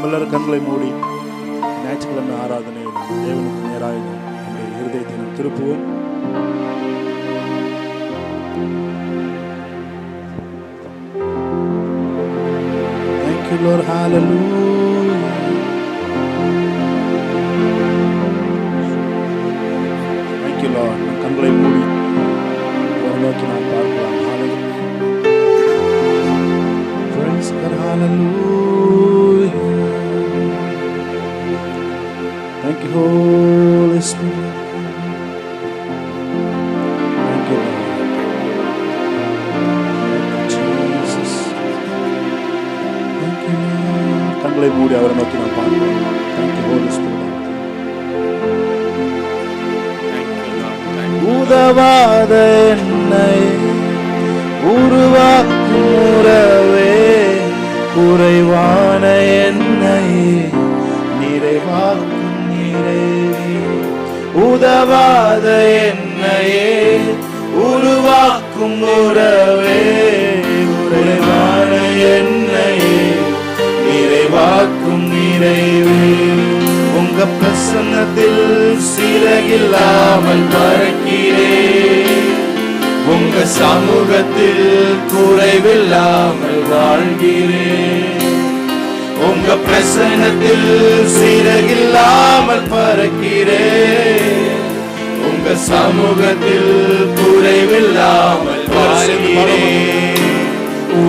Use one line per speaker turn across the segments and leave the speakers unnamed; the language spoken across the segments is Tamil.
நம்ம எல்லாரும் கண்களை மூடி ஞாயிற்றுக்கிழமை ஆராதனை தேவனுக்கு நேராக நம்முடைய இருதயத்தை நாம் திருப்புவோம். Thank you Lord, hallelujah. Thank you Lord. கண்களை மூடி நோக்கி நாம் பார்க்கலாம். Praise God, hallelujah. Thank you Holy Spirit. Thank you Lord. Jesus. Thank you Lord. கண்களை மூடி அவரை நோக்கி நாம் பார்க்கலாம். Thank you Holy Spirit. உதவாத என்னை உருவாக்கும் உறவே, குறைவான என்னை நிறைவாக்கும் நிறைவே. உதவாத என்னையே உருவாக்கும் உறவே, குறைவான என்னையே நிறைவாக்கும் நிறைவே. உங்க பிரசன்னத்தில் சிறகில்லாமல் பறக்கிறேன், உங்க சமூகத்தில் குறைவில்லாமல் வாழ்கிறேன். உங்க பிரசன்னத்தில் சிறகில்லாமல் பறக்கிறேன், உங்க சமூகத்தில் குறைவில்லாமல் வாழ்கிறேன்.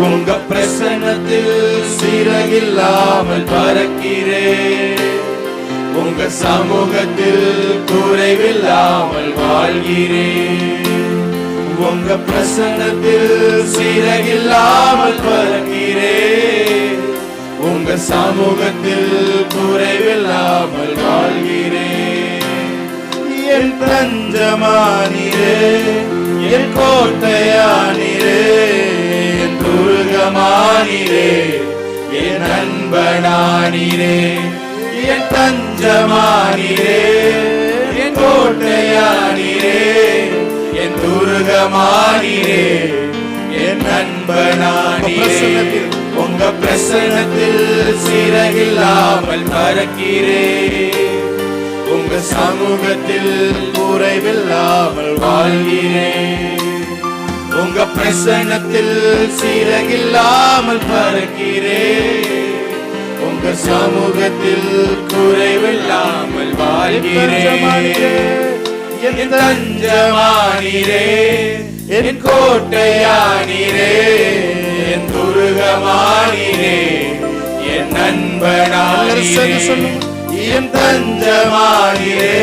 உங்க பிரசன்னத்தில் சிறகில்லாமல் பறக்கிறேன், உங்க சமூகத்தில் குறைவில்லாமல் வாழ்கிறேன். உங்க பிரசன்னத்தில் சிறகில்லாமல் பறக்கிறேன், உங்க சமூகத்தில் குறைவில்லாமல் வாழ்கிறேன். என் தஞ்சமானிரே, என் கோட்டையானிரே, என் துருகமானிரே, என் அன்பனானிரே. என் தஞ்சமானிரே, என் கோட்டையானிரே, என் துருகமானிரே, என் அன்பனானிரே. உங்க பிரசன்னத்தில் சிறகில்லாமல் பறக்கிறேன், உங்க சமூகத்தில் குறைவில்லாமல் வாழ்கிறேன். உங்க பிரசன்னத்தில் சிறகில்லாமல் பறக்கிறேன், உங்க சமூகத்தில் குறைவில்லாமல் வாழ்கிறேன். என் தஞ்சமானிரே, என் கோட்டையானிரே, என் துருகமானிரே, என் அன்பனானிரே. என் தஞ்சமானிரே,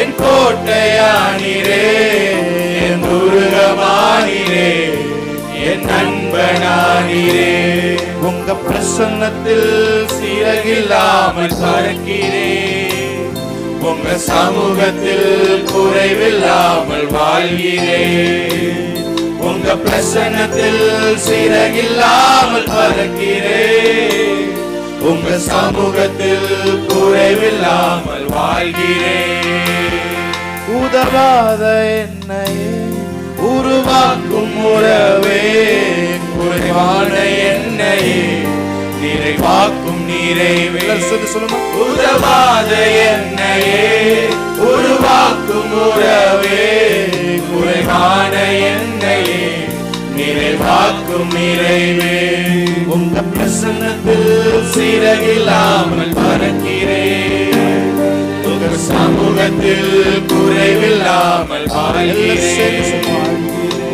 என் கோட்டையானிரே, என் துருகமானிரே, என் அன்பனானிரே. உங்க பிரசன்னத்தில் சிறகில்லாமல் பறக்கிறேன், உங்க சமூகத்தில் குறைவில்லாமல் வாழ்கிறேன். உங்க பிரசன்னத்தில் சிறகில்லாமல் பறக்கிறேன், உங்க சமூகத்தில் குறைவில்லாமல் வாழ்கிறேன். உதவாத என்னையே உருவாக்கும் உறவே, குறைவான என்னையே நிறைவாக்கும் நிறைவே. உதவாத என்னையே உருவாக்கும் உறவே, குறைவான என்னையே நிறைவாக்கும் நிறைவே. உங்க பிரசன்னத்தில் சிறகில்லாமல் பறக்கிறேன், உங்க சமூகத்தில் குறைவில்லாமல் வாழ்கிறேன்.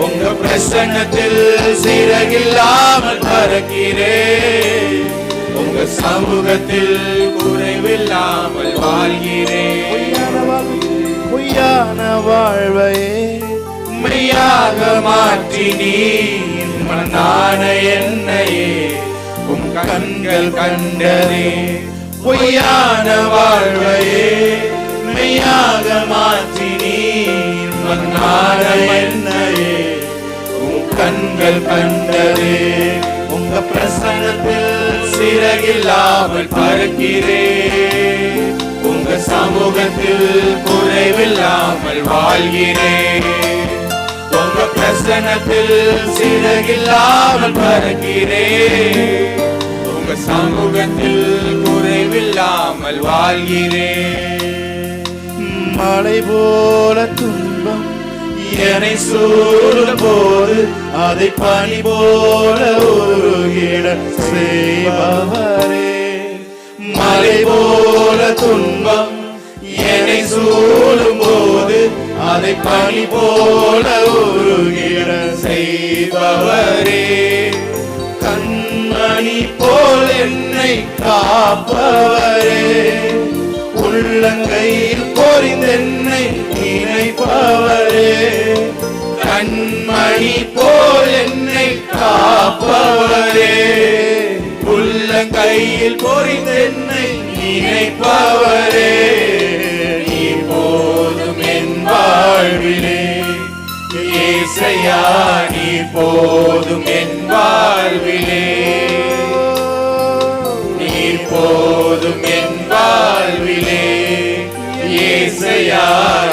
உங்க பிரசன்னத்தில் சிறகில்லாமல் பறக்கிறேன், உங்க சமூகத்தில் குறைவில்லாமல் வாழ்கிறேன். பொய்யான வாழ்வையே மெய்யாக மாற்றி நீ மண்ணான என்னையே உம் கண்கள் கண்டதே. பொய்யான வாழ்வையே மெய்யாக மாற்றி நீ மண்ணான என்னையே உம் கண்கள் கண்டதே. உங்க பிரசன்னத்தில் சிறகில்லாமல் பறக்கிறேன், உங்க சமூகத்தில் குறைவில்லாமல் வாழ்கிறேன். உங்க பிரசன்னத்தில் சிறகில்லாமல் பறக்கிறேன், உங்க
சமூகத்தில் குறைவில்லாமல் வாழ்கிறேன்.
மழை போல துன்பம் என்னை சூழும் போது அதை பனி போல உருகிட செய்பவரே. மழை போல துன்பம் என்னை சூழும் போது அதை பனி போல உருகிட செய்பவரே. கண்மணி போல் என்னை காப்பவரே. உள்ளங்கையில் பொறிந்தென்னை நினைப்பவரே. கண்மணி போல் என்னை காப்பவரே. உள்ளங்கையில் பொறிந்தென்னை நினைப்பவரே. நீ போதும் என் வாழ்விலே இயேசையா, நீ போதும் என் வாழ்விலே. நீ போதும் என் வாழ்விலே இயேசையா,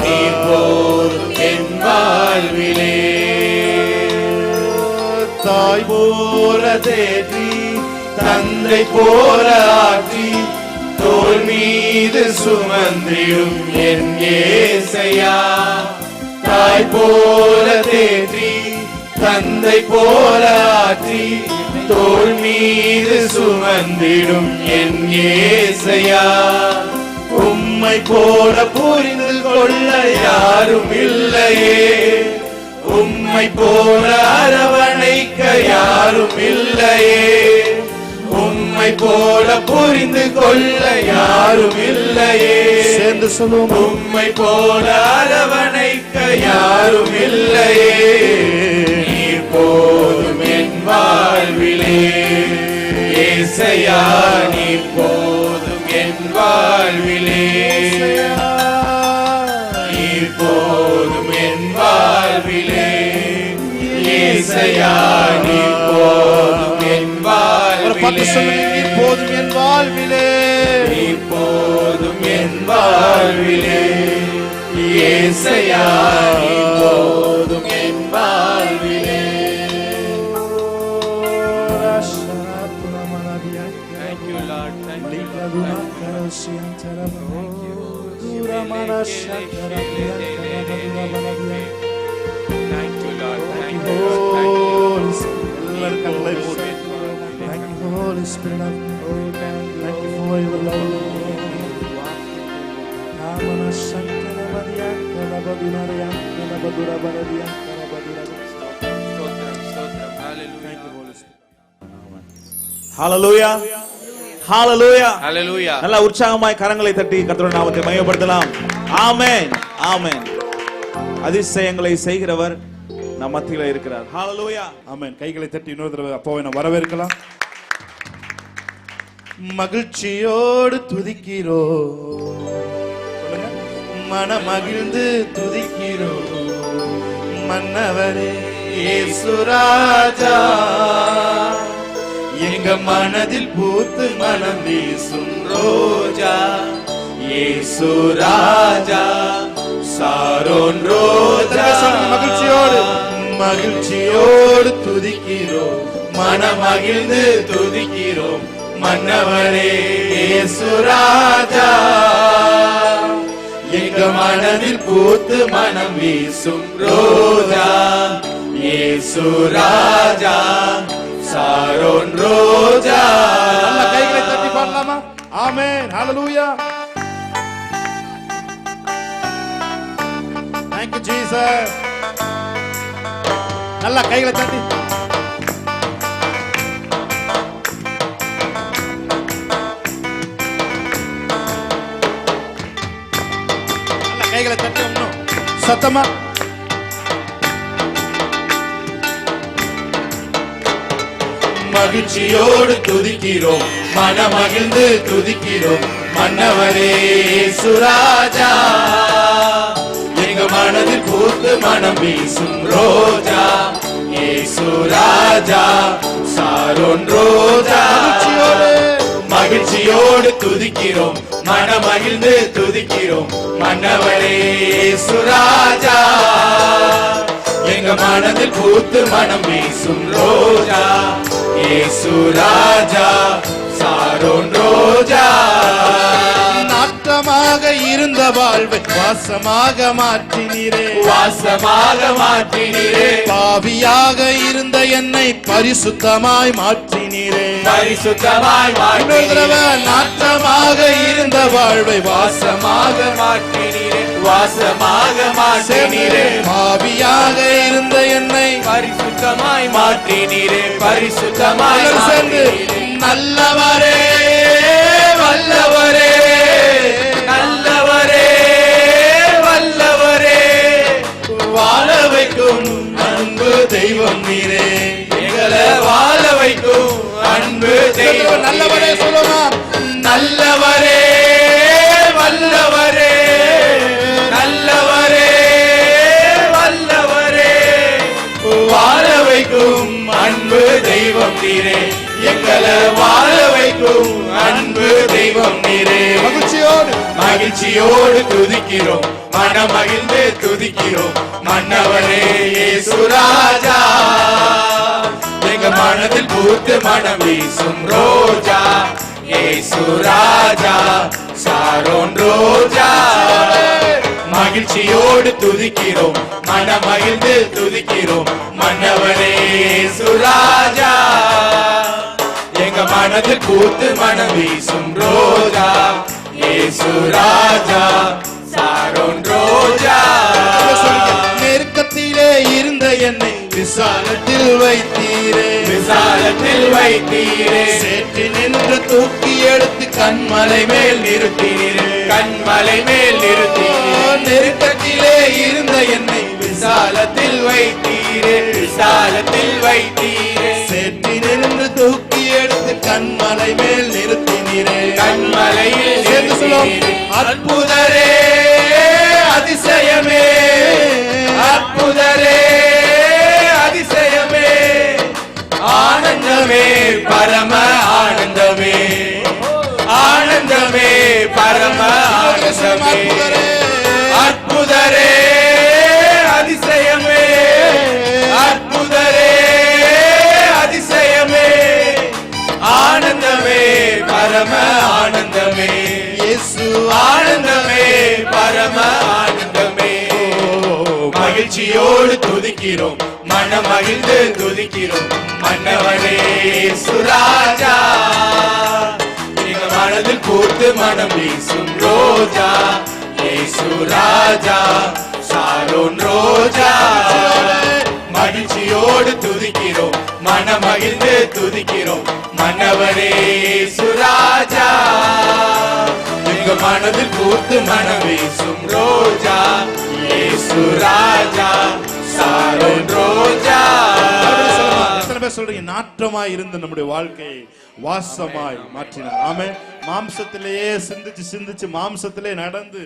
நீ போதும் என் வாழ்விலே. தாய் போல தேற்றி தந்தை போல ஆற்றி தோள் மீது சுமந்திடும் என் இயேசையா. தாய் போல தேற்றி தந்தை போல ஆற்றி தோள் மீது சுமந்திடும் என் இயேசையா. உம்மை போல புரிந்து கொள்ள யாரும் இல்லையே. உம்மை போல அரவணைக்க யாரும் இல்லையே. உம்மை போல புரிந்து கொள்ள யாரும் இல்லையே. சேர்ந்து சொல்லுவோம். உம்மை போல அரவணைக்க யாரும் இல்லையே. நீர் போதும் என் வாழ்விலே இயேசையா, நீர் போதும் என் வாழ்விலே. நீர் போதும் என் வாழ்விலே இயேசையா, நீர் போதும் என் வாழ்விலே. நீர் போதும் என் வாழ்விலே. நீர் போதும் என் வாழ்விலே இயேசையா, நீர் போதும் என் வாழ்விலே.
Thank you, Lord. Thank you, Lord. Thank you, Lord. Thank you, Lord.
Thank you, Holy Spirit of God. Thank you for your love. Hallelujah. Hallelujah.
Hallelujah.
நல்ல உற்சாகமாய் கரங்களை தட்டி கர்த்தருடைய நாமத்தை மகிமைப்படுத்தலாம். ஆமென். ஆமென். அதிசயங்களை செய்கிறவர் நம் மத்தியில இருக்கிறார். ஹalleluya. ஆமென். கைகளை தட்டி இன்னொரு தடவை அப்பாவை நாம் வரவேற்கலாம். மகிழ்ச்சியோடு துதிக்கிறோம். சொல்லுங்க. மனமகிழ்ந்து துதிக்கிறோம். மன்னவரே இயேசு ராஜா, எங்க மனதில் பூத்து மனம் வீசும் ரோஜா. இயேசு ராஜா, சாரோன் ரோஜா. மகிழ்ச்சியோடு மகிழ்ச்சியோடு துதிக்கிறோம். மனமகிழ்ந்து துதிக்கிறோம். மன்னவரே இயேசு ராஜா, எங்க மனதில் பூத்து மனம் வீசும் ரோஜா. இயேசு ராஜா, சாரோன் ரோஜா. நல்ல கைகளை தட்டி பாடலாமா? ஆமென். ஹalleluya. Thank you Jesus. நல்ல கைகளை தட்டி. நல்ல கைகளை தட்டி இன்னும் சத்தமா. மகிழ்ச்சியோடு துதிக்கிறோம். மனமகிழ்ந்து துதிக்கிறோம். மன்னவரே இயேசு ராஜா, எங்க மனதில் பூத்து மனம் வீசும் ரோஜா. இயேசு ராஜா, சாரோன் ரோஜா. மகிழ்ச்சியோடு துதிக்கிறோம். மனமகிழ்ந்து துதிக்கிறோம். மன்னவரே இயேசு ராஜா, எங்க மனதில் பூத்து மனம் வீசும் ரோஜா. இயேசு ராஜா,
வாழ்வை வாசமாக மாற்றினீரே,
வாசமாக மாற்றினீரே,
பாவியாக இருந்த என்னை பரிசுத்தமாய் மாற்றினீரே,
பரிசுத்தமாய் மாற்றினீரே,
நாற்றமாக இருந்த வாழ்வை
வாசமாக மாற்றினீரே, வாசமாக மாற்றினீரே,
பாவியாக இருந்த என்னை
பரிசுத்தமாய் மாற்றினீரே, பரிசுத்தமாய்
சேர்ந்து
மாற்றினீரே.
நல்லவரே
வல்லவரே, நல்லவரே, வல்லவரே,
வாழ வைக்கும் அன்பு தெய்வம் நீரே,
எங்களை வாழ வைக்கும் அன்பு தெய்வம்.
நல்லவரே சொல்லுமா,
நல்லவரே, வல்லவரே, நல்லவரே, வல்லவரே, வாழ வைக்கும் அன்பு தெய்வம் நீரே, எங்களை வாழ வைக்கும் அன்பு தெய்வம் நீரே.
மகிழ்ச்சியோடு
மகிழ்ச்சியோடு துதிக்கிறோம், மனமகிழ்ந்து துதிக்கிறோம், மன்னவரே இயேசு ராஜா. எங்க மனதில் பூத்து மனம் வீசும் ரோஜா, இயேசு ராஜா, சாரோன் ரோஜா. மகிழ்ச்சியோடு துதிக்கிறோம், மனமகிழ்ந்து துதிக்கிறோம், மன்னவரே இயேசு ராஜா. எங்க மனதில் பூத்து மனம் வீசும் ரோஜா, இயேசு ராஜா, சாரோன் ரோஜா.
நெருக்கத்திலே இருந்த என்னை விசாலத்தில் வைத்தீரே,
விசாலத்தில் வைத்தீரே,
சேற்றி நின்று தூக்கி எடுத்து கண்மலை மேல் நிறுத்தினீரே,
கண்மலை மேல் நிறுத்தீரே.
நெருக்கத்திலே இருந்த என்னை
விசாலத்தில் வைத்தீரே, விசாலத்தில் வைத்தீரே,
சேற்றி நின்று தூக்கி எடுத்து கண்மலை மேல் நிறுத்தினீரே,
கண்மலையில்
சேர்ந்து சொல்லும்
நிறுத்தினீரே. அற்புதரே, அதிசயமே, அற்புதரே, அதிசயமே, ஆனந்தமே, பரம ஆனந்தமே, ஆனந்தமே, பரம ஆனந்தமே, அற்புதரே, அதிசயமே, அற்புதரே, அதிசயமே, ஆனந்தமே, பரம ஆனந்தமே,
இயேசு
ஆனந்தமே, பரம ஆனந்தமே. மகிழ்ச்சியோடு துதிக்கிறோம், மனமகிழ்ந்து துதிக்கிறோம், மன்னவனே இயேசு ராஜா. எங்க மனதில் பூத்து மனம் வீசும் ரோஜா, இயேசு ராஜா, சாரோன் ரோஜா. மகிழ்ச்சியோடு துதிக்கிறோம், மனமகிழ்ந்து துதிக்கிறோம், மன்னவனே இயேசு ராஜா. எங்க மனதில் பூத்து மனம் வீசும் ரோஜா, இயேசு ராஜா, சாரோன் ரோஜா.
எத்தனை பேர் சொல்றீங்க நாற்றமாய் இருந்த நம்முடைய வாழ்க்கையை வாசமாய் மாற்றினார். ஆமென். மாம்சத்திலேயே சிந்திச்சு சிந்திச்சு மாம்சத்திலே நடந்து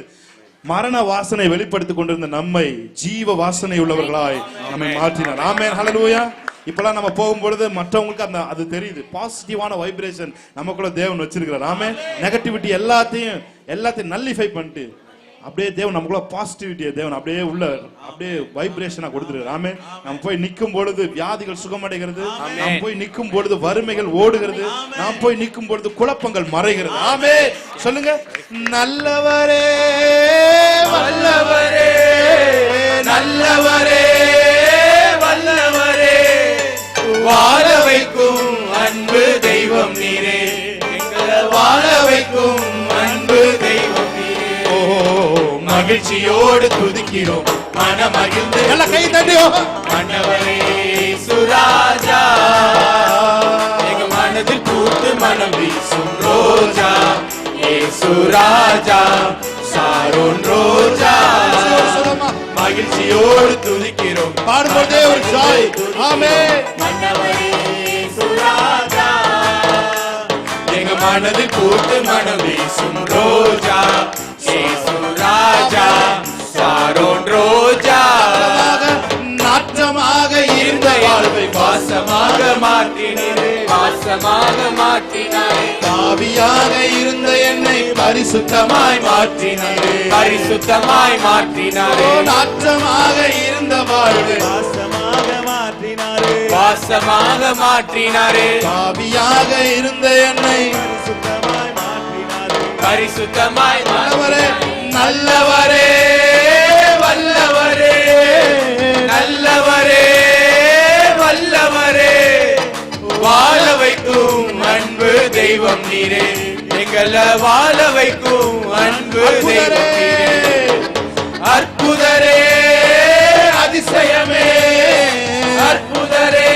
மரண வாசனை வெளிப்படுத்திக் கொண்டிருந்த நம்மை ஜீவ வாசனை உள்ளவர்களாய் நம்மை மாற்றினார். ஆமென். ஹல்லேலூயா. இப்பெல்லாம் நம்ம போகும்பொழுது மற்றவங்களுக்கு அந்த அது தெரியுது, பாசிட்டிவான வைப்ரேஷன் நமக்குள்ள தேவன் வச்சிருக்கிறார். ஆமென். நெகட்டிவிட்டி எல்லாத்தையும் நல்லிஃபை பண்ணிட்டு அப்படியே தேவன் நமக்குள்ள பாசிட்டிவிட்டியை தேவன் அப்படியே உள்ள அப்படியே வைப்ரேஷனா கொடுத்துருக்காரு. ஆமென். நம்ம போய் நிற்கும் பொழுது வியாதிகள் சுகமடைகிறது, நாம் போய் நிற்கும் பொழுது வறுமைகள் ஓடுகிறது, நாம் போய் நிற்கும் பொழுது குழப்பங்கள் மறைகிறது. ஆமென். சொல்லுங்க, நல்லவரே,
வல்லவரே, நல்லவரே, வல்லவரே, வாழ வைக்கும் அன்பு தெய்வம் நீரே, எங்களை வாழ வைக்கும் அன்பு தெய்வம் நீரே. மகிழ்ச்சியோடு துதிக்கிறோம், மனமகிழ்ந்து
நல்ல கை தட்டியோ,
மன்னவரே இயேசு ராஜா. எங்க மனதில் பூத்து மனம் வீசும் ரோஜா, இயேசு ராஜா, சாரோன் ரோஜா. மகிழ்ச்சியோடு துதிக்கிறோம்,
பாடும்போதே ஒரு ஜாய். ஆமென்.
மன்னவரே இயேசு ராஜா. எங்க மனதில் பூத்து மனம் வீசும் ரோஜா, இயேசு ராஜா, சாரோன் ரோஜா.
நாற்றமாக இருந்த வாழ்வை
வாசமாக மாற்றினீரே, வாசமாக மாற்றினாரே,
பாவியாக இருந்த என்னை பரிசுத்தமாய்
மாற்றினாரே, பரிசுத்தமாய் மாற்றினாரே,
நாற்றமாக இருந்த வாழ்வை
வாசமாக மாற்றினாரே,
வாசமாக மாற்றினாரே,
பாவியாக இருந்த என்னை
சுத்தமாய் மாற்றினாரே,
பரிசுத்தமாய்
நல்லவரே,
நல்லவரே, தெய்வம் நீரே, எங்கள வாழ வைக்கும் அன்பு தெய்வம் நீரே. அற்புதரே அதிசயமே, அற்புதரே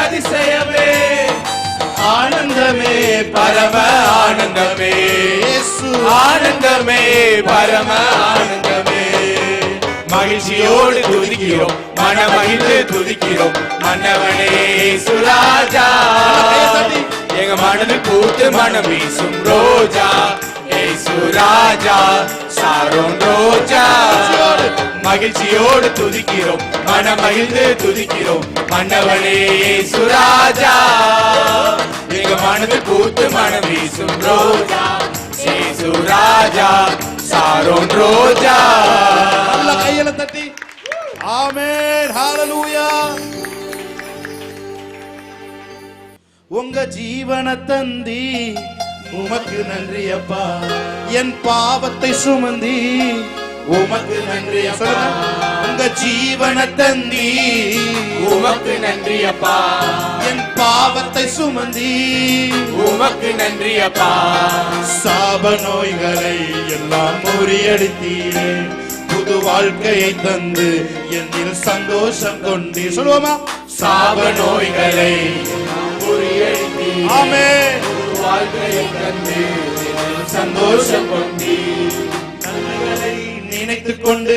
அதிசயமே, ஆனந்தமே பரம ஆனந்தமே, ஆனந்தமே பரம ஆனந்தமே. மகிழ்ச்சியோடு துதிக்கிறோம், மனமகிழ்ந்து துதிக்கிறோம், மன்னவனே சுராஜா. எங்க மனது கூத்து மனம் வீசும் ரோஜா, சுராஜா சாரோன் ரோஜா. மகிழ்ச்சியோடு துதிக்கிறோம், மனமகிழ்ந்து துதிக்கிறோம், மன்னவனே சுராஜா. எங்க மனது கூத்து மனம் வீசும் ரோஜா, சுராஜா சாரோன் ரோஜா.
நல்ல கையில தட்டி ஆமென், ஹalleluya. உங்க ஜீவன தந்தி உமக்கு நன்றி அப்பா, என் பாவத்தை சுமந்தி உமக்கு நன்றி அப்பா. உங்க ஜீவன தந்தி
உமக்கு நன்றி அப்பா,
என் பாவத்தை சுமந்தி
உமக்கு நன்றி அப்பா.
சாப நோய்களை எல்லாம் முறியடித்தீரே, புது வாழ்க்கையை தந்து என்னில் சந்தோஷம் கொண்டு. சொல்லுவோமா?
சாப நோய்களை முறியடித்தீரே,
ஆமென்.
புது வாழ்க்கையை தந்து என்னில் சந்தோஷம் கொண்டு.
நன்மைகளை நினைத்துக் கொண்டு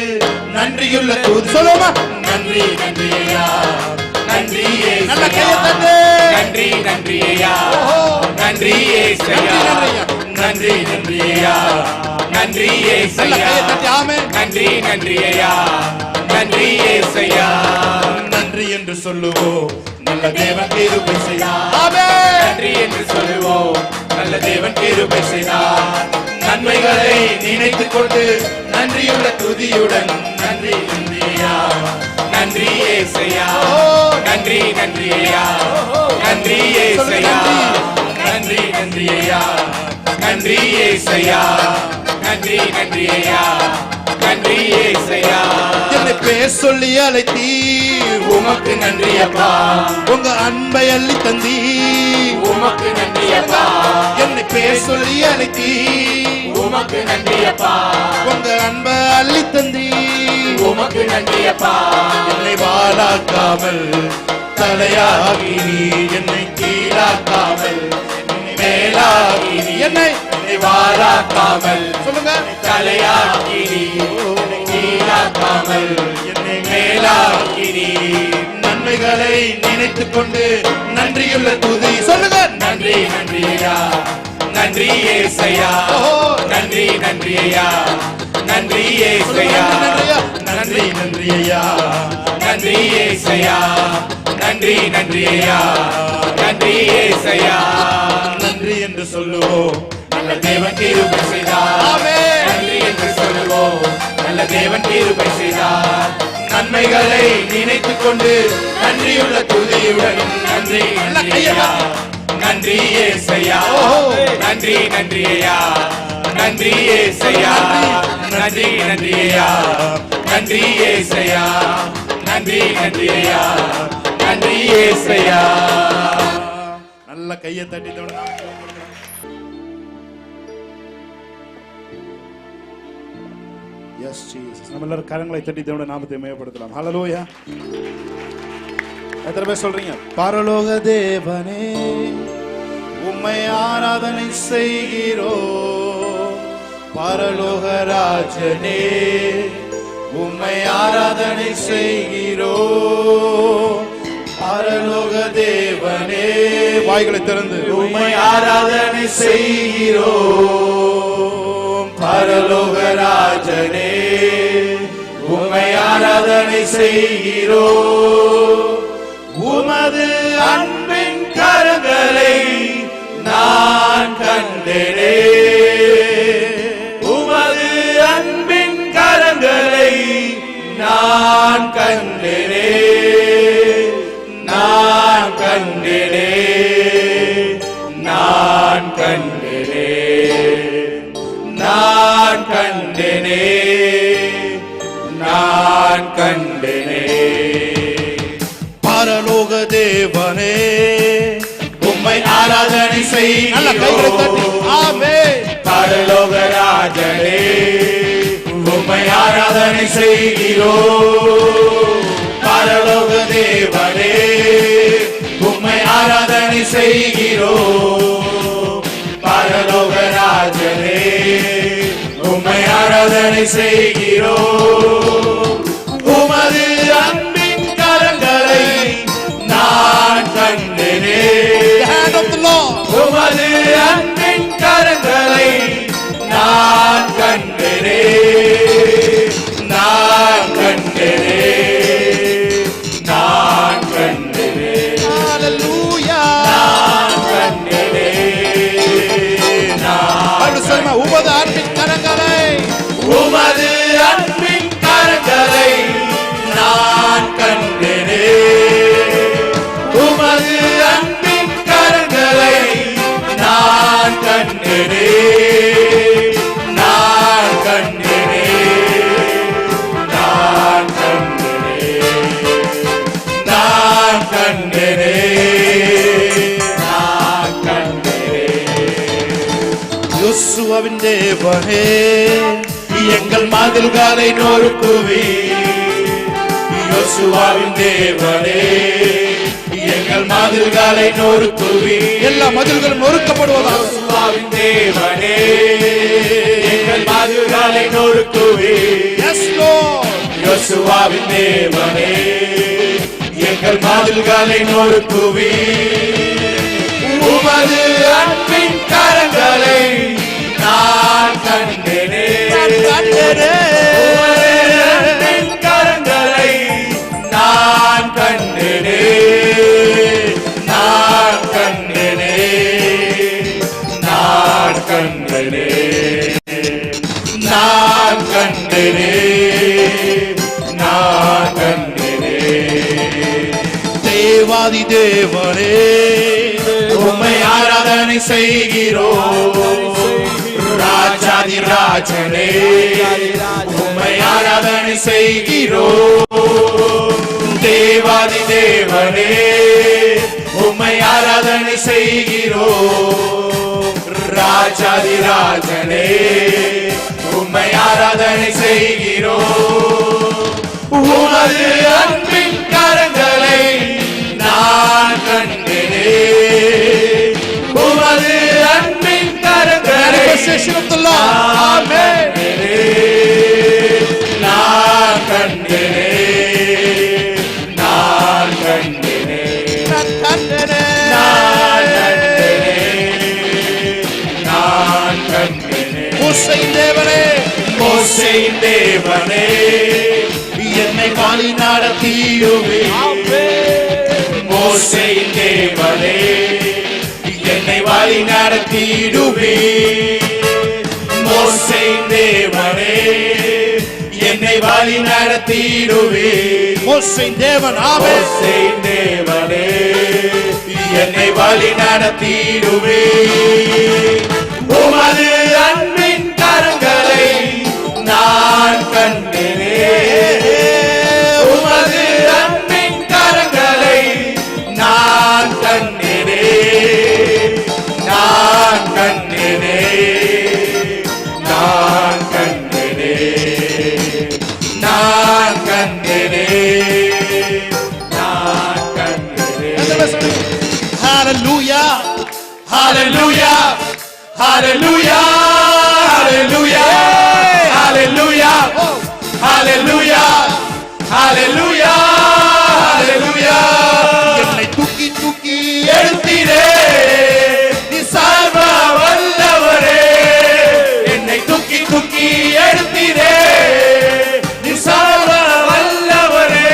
நன்றியுள்ள தூது. சொல்லுவோமா? நன்றி நன்றி ஐயா, நன்றி நல்ல கையை தட்டு.
நன்றி நன்றி ஐயா, நன்றி ஏசையா, நன்றி நன்றி ஐயா, நன்றி
நல்ல
ஏசையா,
கையை தட்டி ஆமென்.
நன்றி நன்றி ஐயா, நன்றி ஏசையா.
நன்றி என்று சொல்லுவோம், நல்ல தேவன் கிருபை செய்தார். ஆமென்.
நன்றி என்று சொல்லுவோம், நல்ல தேவன் கிருபை செய்தார்.
நன்மைகளை நினைத்துக் கொண்டு நன்றியுள்ள துதியுடன் நன்றி நன்றி ஐயா,
நன்றி ஏசையா, நன்றி நன்றி ஐயா, நன்றி ஏசையா, நன்றி நன்றி ஐயா, நன்றி ஏசையா, நன்றி நன்றி ஐயா, நன்றி ஏசையா.
என்னை பேர் சொல்லி அழைத்தீ
உமக்கு நன்றி அப்பா,
உங்க அன்பை அள்ளி தந்தீ
உமக்கு நன்றி அப்பா,
என்னை பேர் சொல்லி அழைத்தீ
உமக்கு நன்றி அப்பா,
உங்க அன்பை அள்ளி தந்தீ
உமக்கு நன்றி அப்பா.
என்னை வாழாக்காமல் தலையாகி நீ என்னை கீழாக்காமல் என்னை மேலாகி நீ என்னை
வாழாக்காமல்
சொல்லுங்க
தலையாக்கி நீ, கீழாக்காமல்
என்னை
மேலாக்கி நீ.
நன்மைகளை நினைத்துக் கொண்டு நன்றியுள்ள துதி. சொல்லுங்க
நன்றி நன்றி ஐயா, நன்றி ஏசையா, நன்றி நன்றி ஐயா, நன்றி ஏசையா,
நன்றி நன்றி ஐயா,
நன்றி ஏசையா, நன்றி நன்றி ஐயா, நன்றி ஏசையா.
நன்றி என்று சொல்லுவோம்,
நல்ல தேவன் கிருபை செய்தார்.
ஆமென்.
நன்றி என்று சொல்லுவோம், நல்ல தேவன் கிருபை செய்தார். நன்மைகளை நினைத்துக் கொண்டு நன்றியுள்ள துதியுடன் நன்றி நன்றி ஐயா, நன்றி ஏசையா, நன்றி நன்றி ஐயா, நன்றி ஏசையா, நன்றி நன்றி ஐயா, நன்றி ஏசையா, நன்றி நன்றி ஐயா, நன்றி ஏசையா.
நல்ல கையை தட்டி எஸ் ஜீசஸ். நம்ம எல்லாரும் கரங்களை தட்டி தேவனுடைய நாமத்தை மேம்படுத்தலாம். ஹல்லேலூயா. எத்தனை பேர் சொல்றீங்க? பரலோக தேவனே உம்மை ஆராதனை செய்கிறோம், பரலோக ராஜனே உம்மை ஆராதனை செய்கிறோம், பரலோக தேவனே வாய்களை திறந்து
உம்மை ஆராதனை செய்கிறோம், பரலோக ராஜனே உம்மை ஆராதனை செய்கிறோம். உமது அன்பின் கரங்களை நான் கண்டேனே, உமது அன்பின் கரங்களை நான் கண்டேனே, நான் கண்டேனே, நான் கண்டேனே, நான் கண்டேனே, நான் கண்டேனே.
பரலோக தேவனே உம்மை ஆராதனை
நல்ல கைகளை தட்டி
செய்கிறோம்.
ஆமென்.
பரலோக ராஜனே உம்மை ஆராதனை செய்கிறோம். பரலோக தேவனே உம்மை ஆராதனை செய்கிறோம். பரலோக ராஜனே உம்மை ஆராதனை செய்கிறோம். உமது அன்பின் கரங்களை நான் கண்டேனே.
Hand of the Lord.
உமது அன்பின் கரங்களை நான் கண்டேனே. நான் கண்டேனே. நான் கண்டேனே.
Hallelujah.
நான் கண்டேனே.
அப்படி சொல்லுமா, உமது அன்பின் கரங்களை
உமது அன்பின் கரங்களை நான் கண்டேனே. உமது அன்பின் கரங்களை நான் கண்டேனே. நான் கண்டேனே. நான் கண்டேனே. நான் கண்டேனே. நான் கண்டேனே. யோசுவாவின் தேவனே எங்கள் மதில்களை நொறுக்குவி. யோசுவாவின் தேவனே எங்கள் மதில்களை நொறுக்குவி.
எல்லா மதில்களும் நொறுக்கப்படுவதாக.
யோசுவாவின் தேவனே எங்கள் மதில்களை நொறுக்குவி.
Yes, Lord.
யோசுவாவின் தேவனே எங்கள் மதில்களை நொறுக்குவி. உமது அன்பின் கரங்களை நான் கண்டேனே.
கண்டேனே.
உமது அன்பின் கரங்களை நான் கண்டேனே. நான் கண்டேனே. நான் கண்டேனே. நான் கண்டேனே. நான் கண்டேனே. தேவாதி தேவனே உம்மை ஆராதனை செய்கிறோம். ராஜாதி ராஜனே உம்மை ஆராதனை செய்கிறோம். தேவாதி தேவனே உம்மை ஆராதனை செய்கிறோம். ராஜாதி ராஜனே உம்மை ஆராதனை செய்கிறோம். உமது அன்பின் கரங்களை நான் கண்டேனே. உமது அன்பின் கரங்களை
Manifestation of the Lord. Amen.
நான் கண்டேனே. நான் கண்டேனே.
நான் கண்டேனே.
நான் கண்டேனே. நான் கண்டேனே.
மோசேயின் தேவனே,
மோசேயின் தேவனே என்னை வழி நடத்தியுமே. மோசேயின் தேவனே என்னை வழி நடத்திடுவே. மோசேயின் தேவனே என்னை வழி நடத்திடுவே.
மோசேயின் தேவன். ஆமென்.
மோசேயின் தேவனே என்னை வழி நடத்திடுவே. உமது அன்பின் கரங்களை நான் கண்டேனே. உமது அன்பின் கரங்களை நான் கண்டேனே. நான் கண்டேனே. நான் கண்டேனே. நான் கண்டேனே. நான் கண்டேனே.
Hallelujah.
Hallelujah. Hallelujah. Hallelujah. Hallelujah. Hallelujah. Hallelujah. Hallelujah. என்னை தூக்கி தூக்கி எழுத்திரே நீ சர்வ வல்லவரே. என்னை தூக்கி தூக்கி எழுத்திரே நீ சர்வ வல்லவரே.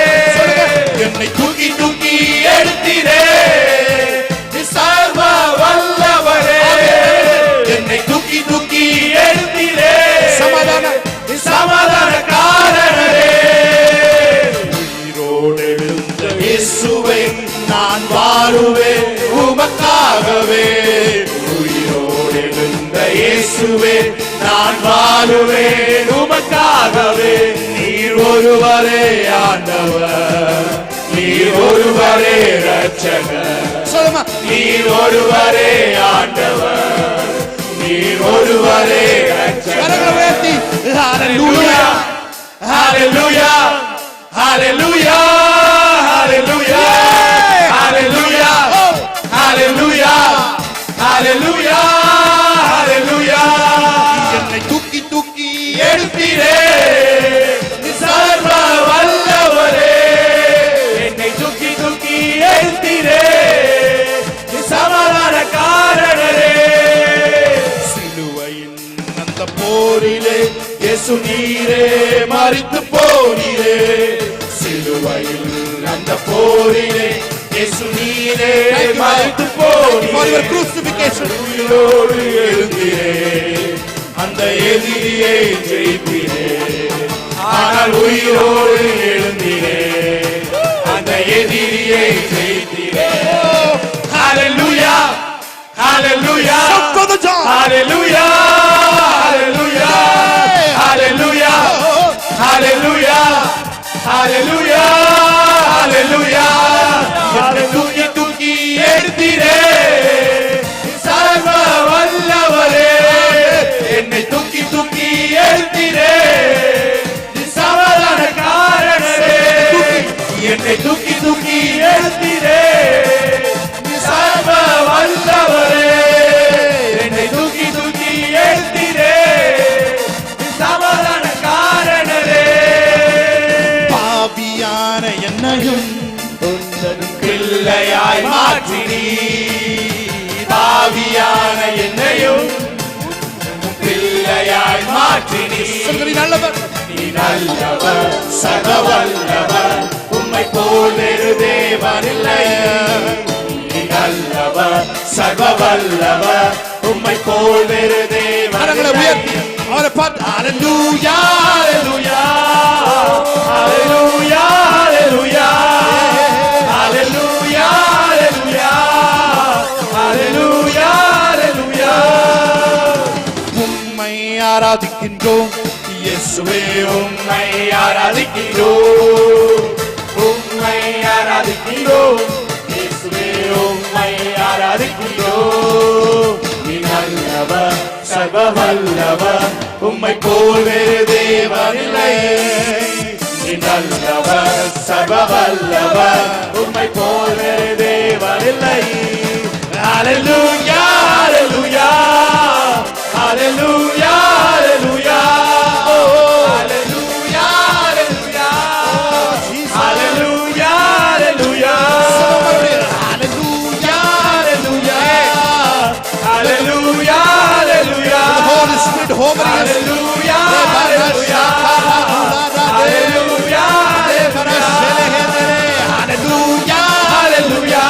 என்னை தூக்கி தூக்கி எழுத்திரே நீ சர்வ வல்லவரே. என்னை தூக்கி தூக்கி எழுத்திரே சமாதான காரணரே. உயிரோடு எழுந்த இயேசுவை நான் வாழுவேன் உமக்காகவே. உயிரோடு எழுந்த இயேசுவே நான் வாழுவேன் உமக்காகவே. நீர் ஒருவரே ஆண்டவர், நீர் ஒருவரே இரட்சகர். சொல்லுமா
நீர் ஒருவரே ஆண்டவர், நீர் ஒருவரே இரட்சகர்.
கரங்களை உயர்த்தி ஹalleluya
ஹalleluya ஹalleluya ஹalleluya ஹalleluya ஹalleluya ஹalleluya ஹalleluya.
என்னை தூக்கி தூக்கி
எடுத்தீரே சர்வ வல்லவரே, என்னை தூக்கி தூக்கி எடுத்தீரே சமாதான காரணரே.
சிலுவையின் அந்த போரிலே
இயேசு நீரே மரித்து போனீரே, சிலுவையில் அந்த போரிலே இயேசு நீரே மரித்து
for your
போனீரே.
crucifixion
உயிரோடு எழுந்தீரே, அந்த எதிரியை ஜெயித்தீரே. ஆனால் உயிரோடு எழுந்தீரே, அந்த எதிரியை ஜெயித்தீரே. ஹalleluya ஹalleluya
for the job
ஹalleluya ஹalleluya ஹalleluya ஹalleluya ஹalleluya ஹalleluya. என்னை தூக்கி தூக்கி எடுத்தீரே சர்வ வல்லவரே, என்னை தூக்கி தூக்கி எடுத்தீரே சமாதான காரணரே. என்னை தூக்கி தூக்கி எடுத்தீரே சர்வ வல்லவரே, என்னை தூக்கி தூக்கி எடுத்தீரே சமாதான காரணரே.
பாவியான என்னையும்
பிள்ளையாய் மாற்றினீ, பாவியான என்னையும் பிள்ளையாய் மாற்றினீ.
சொல்லுங்க, நீ நல்லவர்
நீ நல்லவர் சர்வ வல்லவர், உம்மை போல் வேறு தேவனில்லை. நீ நல்லவர் சர்வ வல்லவர், உம்மை போல் வேறு
கரங்களை
தேவனில்லை.
உயர்த்தி அவரை பார்த்து ஹalleluya
ஹalleluya ஹalleluya ஹalleluya ஹalleluya ஹalleluya ஹalleluya.
உம்மை ஆராதிக்கின்றோம்
இயேசுவே உம்மை ஆராதிக்கிறோம், உம்மை ஆராதிக்கிறோம், இயேசுவே உம்மை ஆராதிக்கிறோம். நீ நல்லவர் சர்வ வல்லவர், உம்மை போல் வேறு தேவனில்லை. நீ நல்லவர் சர்வ வல்லவர், உம்மை போல் வேறு தேவனில்லை. ஹalleluya ஹalleluya ஹalleluya ஹalleluya ஹalleluya ஹalleluya ஹalleluya ஹalleluya ஹalleluya ஹalleluya.
Holy Spirit hovering us.
ஹalleluya ஹalleluya ஹalleluya ஹalleluya ஹalleluya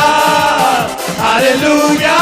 ஹalleluya